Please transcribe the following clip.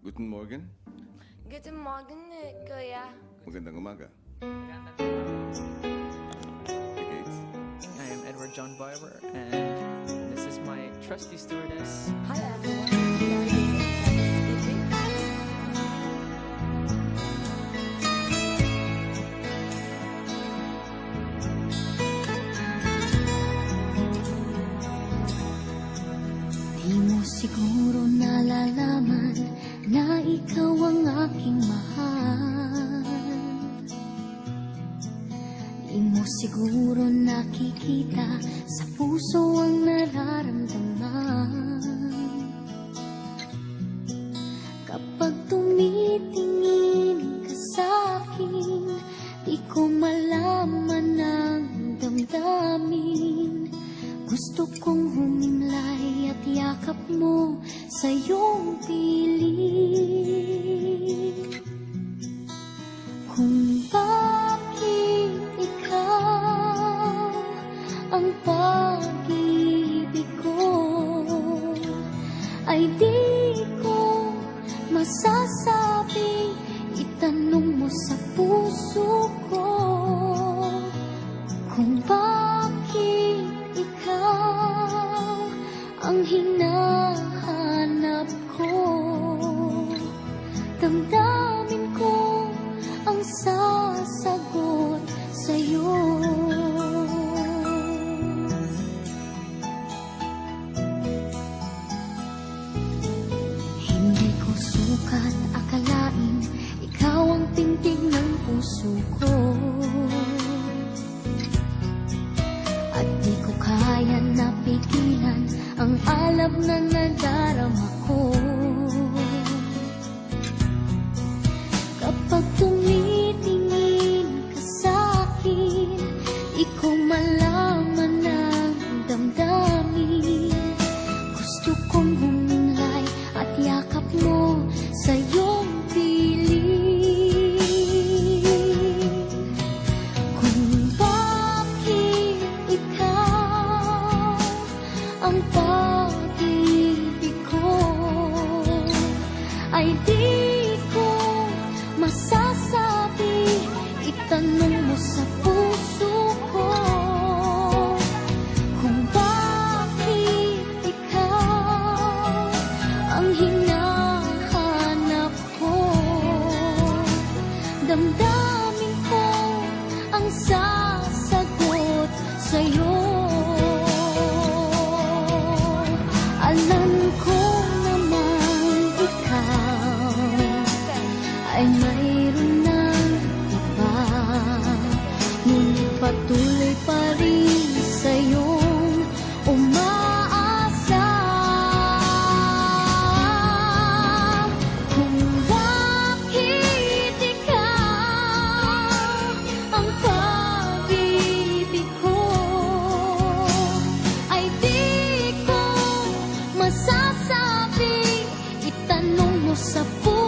Guten Morgen. Guten Morgen, Kuya. Magandang umaga. Wie geht's? I am Edward John Barber, and this is my trusty stewardess. Hi, everyone. Speaking. Di mo siguro nalalaman na ikaw ang aking mahal. Di mo siguro nakikita sa puso ang nararamdaman. Kapag tumitingin ka sa'kin, di ko malaman ang damdamin. Gusto kong humimlay at yakap mo sa iyong piling. Kung bakit ikaw ang pag-ibig ko, ay di ko masasabi. Itanong mo sa puso ko kung bakit ikaw ang hinahanap ko. Damdamin ko ang sasagot sa'yo. Hindi ko sukat akalain ikaw ang tintig ng puso ko. At di ko kaya napigilan ang alab na nadarama ko. Kapag tumitingin ka sa'kin, di ko malaman ang damdamin. Gusto kong humimlay at yakap mo sa iyong piling. Kung bakit ikaw ang pag-ibig ko, ay di ko masasabi. Itanong mo sa puso ko kung bakit ikaw ang hinahanap ko. Damdamin ko ang sasagot sa'yo. Alam ko naman ikaw ay mayroon ng iba, ngunit patuloy pa rin sa'yong umaasa. Kung bakit ikaw ang pag-ibig ko, ay di ko masasabi. Itanong mo sa puso